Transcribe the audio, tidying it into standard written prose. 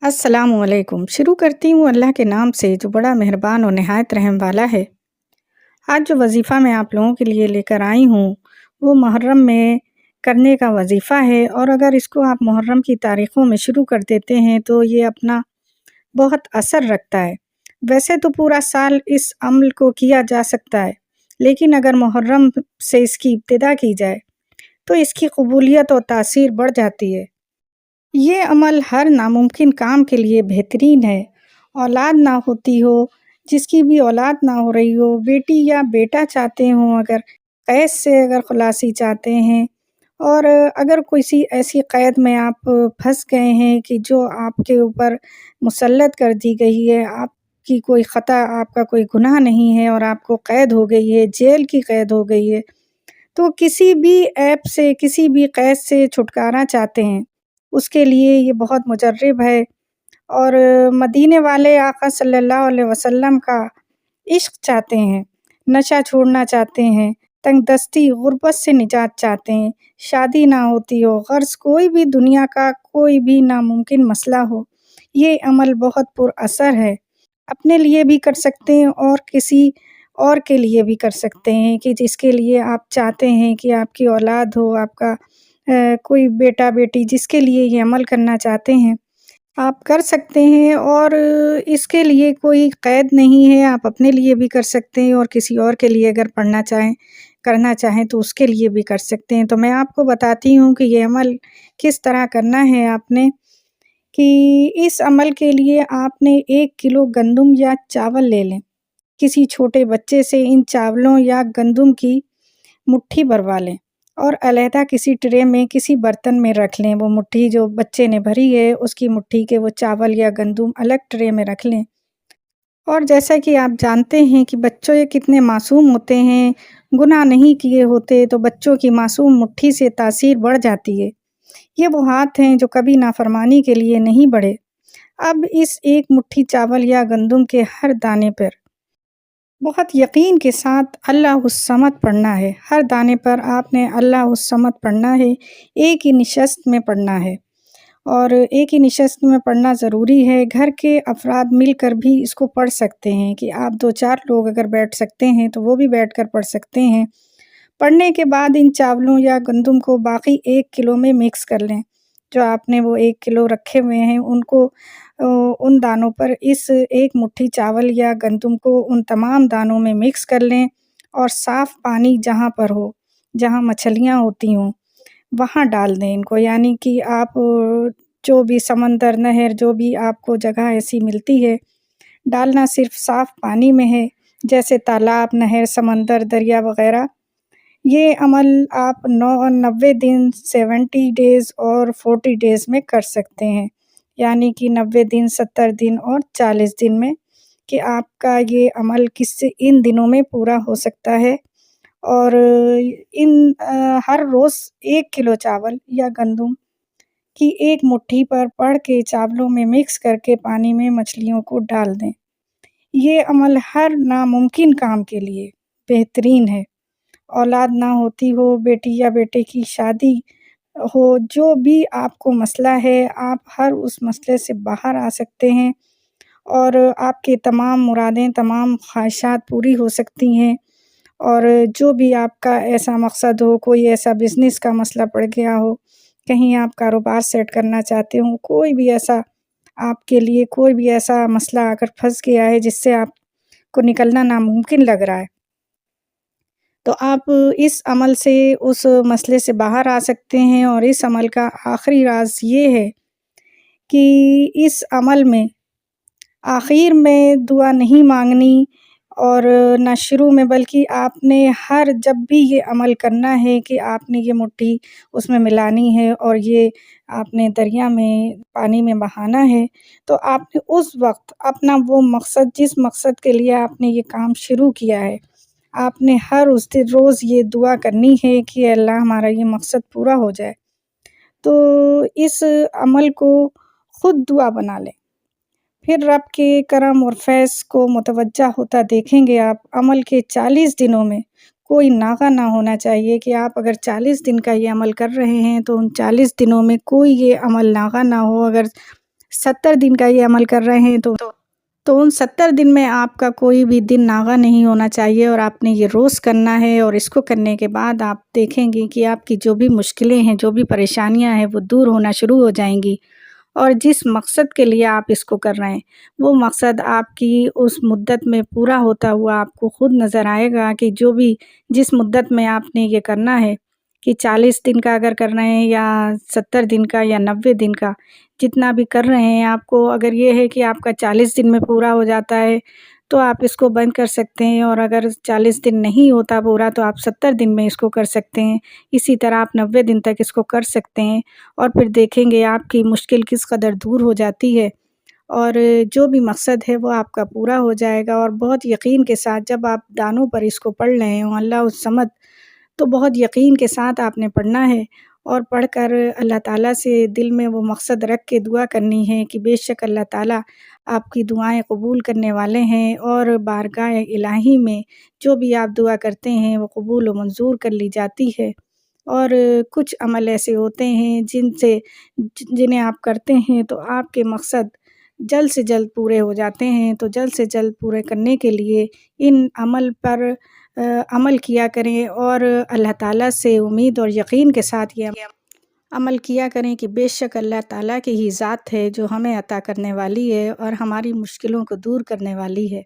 अस्सलाम वालेकुम। शुरू करती हूँ अल्लाह के नाम से जो बड़ा मेहरबान और निहायत रहम वाला है। आज जो वज़ीफ़ा मैं आप लोगों के लिए लेकर आई हूँ, वो मुहर्रम में करने का वज़ीफ़ा है और अगर इसको आप मुहर्रम की तारीख़ों में शुरू कर देते हैं तो ये अपना बहुत असर रखता है। वैसे तो पूरा साल इस अमल को किया जा सकता है, लेकिन अगर मुहर्रम से इसकी इब्तिदा की जाए, तो इसकी कबूलियत और तासीर बढ़ जाती है। ये अमल हर नामुमकिन काम के लिए बेहतरीन है। औलाद ना होती हो, जिसकी भी औलाद ना हो रही हो, बेटी या बेटा चाहते हों अगर, कैद से अगर खुलासी चाहते हैं और अगर किसी ऐसी कैद में आप फँस गए हैं कि जो आपके ऊपर मुसल्लत कर दी गई है, आपकी कोई ख़ता, आपका कोई गुनाह नहीं है और आपको कैद हो गई है, जेल की कैद हो गई है, तो किसी भी ऐप से, किसी भी कैद से छुटकारा चाहते हैं, उसके लिए ये बहुत मुजर्रिब है और मदीने वाले आका सल्लल्लाहु अलैहि वसल्लम का इश्क चाहते हैं, नशा छोड़ना चाहते हैं, तंगदस्ती, गुर्बत से निजात चाहते हैं, शादी ना होती हो, ग़र्ज़ कोई भी दुनिया का कोई भी नामुमकिन मसला हो, ये अमल बहुत पुरअसर है। अपने लिए भी कर सकते हैं और किसी और के लिए भी कर सकते हैं कि जिसके लिए आप चाहते हैं कि आपकी औलाद हो, आपका कोई बेटा-बेटी जिसके लिए ये अमल करना चाहते हैं, आप कर सकते हैं और इसके लिए कोई क़ैद नहीं है, आप अपने लिए भी कर सकते हैं और किसी और के लिए अगर पढ़ना चाहें, करना चाहें तो उसके लिए भी कर सकते हैं। तो मैं आपको बताती हूँ कि ये अमल किस तरह करना है आपने कि इस अमल के लिए आपने 1 किलो गंदुम या चावल ले लें। किसी छोटे बच्चे से इन चावलों या गंदुम की मुट्ठी भरवा लें और अलहदा किसी ट्रे में किसी बर्तन में रख लें। वो मुट्ठी जो बच्चे ने भरी है उसकी मुट्ठी के वो चावल या गंदुम अलग ट्रे में रख लें। और जैसा कि आप जानते हैं कि बच्चों ये कितने मासूम होते हैं, गुनाह नहीं किए होते तो बच्चों की मासूम मुट्ठी से तासीर बढ़ जाती है। ये वो हाथ हैं जो कभी नाफ़रमानी के लिए नहीं बढ़े। अब इस एक मुट्ठी चावल या गंदुम के हर दाने पर बहुत यकीन के साथ अल्लाहुस्समद पढ़ना है। हर दाने पर आपने अल्लाहुस्समद पढ़ना है, एक ही निशस्त में पढ़ना है और एक ही निशस्त में पढ़ना ज़रूरी है। घर के अफ़राद मिलकर भी इसको पढ़ सकते हैं कि आप 2-4 लोग अगर बैठ सकते हैं तो वो भी बैठकर पढ़ सकते हैं। पढ़ने के बाद इन चावलों या गंदुम को बाकी 1 किलो में मिक्स कर लें। जो आपने वो 1 किलो रखे हुए हैं उनको उन दानों पर इस 1 मुट्ठी चावल या गंदुम को उन तमाम दानों में मिक्स कर लें और साफ़ पानी जहाँ पर हो, जहाँ मछलियाँ होती हों, वहाँ डाल दें इनको। यानी कि आप जो भी समंदर, नहर जो भी आपको जगह ऐसी मिलती है, डालना सिर्फ़ साफ़ पानी में है, जैसे तालाब, नहर, समंदर, दरिया वग़ैरह। ये अमल आप 90 दिन, 70 डेज़ और 40 डेज़ में कर सकते हैं। यानी कि 90 दिन, 70 दिन और 40 दिन में कि आपका ये अमल इन दिनों में पूरा हो सकता है और हर रोज़ 1 किलो चावल या गंदुम की 1 मुट्ठी पर पढ़ के चावलों में मिक्स करके पानी में मछलियों को डाल दें। ये अमल हर नामुमकिन काम के लिए बेहतरीन है। औलाद ना होती हो, बेटी या बेटे की शादी हो, जो भी आपको मसला है, आप हर उस मसले से बाहर आ सकते हैं और आपकी तमाम मुरादें, तमाम ख़्वाहिशात पूरी हो सकती हैं और जो भी आपका ऐसा मकसद हो, कोई ऐसा बिज़नेस का मसला पड़ गया हो, कहीं आप कारोबार सेट करना चाहते हो, कोई भी ऐसा आपके लिए कोई भी ऐसा मसला अगर फँस गया है, जिससे आपको निकलना नामुमकिन लग रहा है, तो आप इस अमल से उस मसले से बाहर आ सकते हैं और इस अमल का आखिरी राज़ ये है कि इस अमल में आखिर में दुआ नहीं माँगनी और ना शुरू में, बल्कि आपने हर जब भी ये अमल करना है कि आपने ये मुट्ठी उसमें मिलानी है और ये आपने दरिया में, पानी में बहाना है, तो आपने उस वक़्त अपना वो मकसद, जिस मकसद के लिए आपने ये काम शुरू किया है, आपने हर उस दिन रोज़ ये दुआ करनी है कि अल्लाह हमारा ये मकसद पूरा हो जाए। तो इस अमल को खुद दुआ बना लें। फिर रब के करम और फैज़ को मुतवज्जा होता देखेंगे आप। अमल के 40 दिनों में कोई नागा ना होना चाहिए कि आप अगर 40 दिन का ये अमल कर रहे हैं तो उन 40 दिनों में कोई ये अमल नागा ना हो। अगर 70 दिन का ये अमल कर रहे हैं तो उन 70 दिन में आपका कोई भी दिन नागा नहीं होना चाहिए और आपने ये रोज़ करना है। और इसको करने के बाद आप देखेंगी कि आपकी जो भी मुश्किलें हैं, जो भी परेशानियाँ हैं, वो दूर होना शुरू हो जाएँगी। और जिस मकसद के लिए आप इसको कर रहे हैं, वो मकसद आपकी उस मुद्दत में पूरा होता हुआ आपको खुद नज़र आएगा कि जो भी जिस मुद्दत में आपने ये करना है कि 40 दिन का अगर कर रहे हैं या 70 दिन का या 90 दिन का, जितना भी कर रहे हैं, आपको अगर ये है कि आपका 40 दिन में पूरा हो जाता है, तो आप इसको बंद कर सकते हैं। और अगर 40 दिन नहीं होता पूरा, तो आप 70 दिन में इसको कर सकते हैं। इसी तरह आप 90 दिन तक इसको कर सकते हैं और फिर देखेंगे आपकी मुश्किल किस कदर दूर हो जाती है और जो भी मकसद है वो आपका पूरा हो जाएगा। और बहुत यकीन के साथ जब आप दानों पर इसको पढ़ रहे हों अल्लाहुस समद, तो बहुत यकीन के साथ आपने पढ़ना है और पढ़कर अल्लाह ताला से दिल में वो मकसद रख के दुआ करनी है कि बेशक अल्लाह ताला आपकी दुआएं कबूल करने वाले हैं और बारगाह इलाही में जो भी आप दुआ करते हैं वो कबूल व मंज़ूर कर ली जाती है। और कुछ अमल ऐसे होते हैं जिन्हें आप करते हैं तो आपके मकसद जल्द से जल्द पूरे हो जाते हैं। तो जल्द से जल्द पूरे करने के लिए इन अमल पर अमल किया करें और अल्लाह ताला से उम्मीद और यकीन के साथ ये अमल किया करें कि बेशक अल्लाह ताला की ही ज़ात है जो हमें अता करने वाली है और हमारी मुश्किलों को दूर करने वाली है।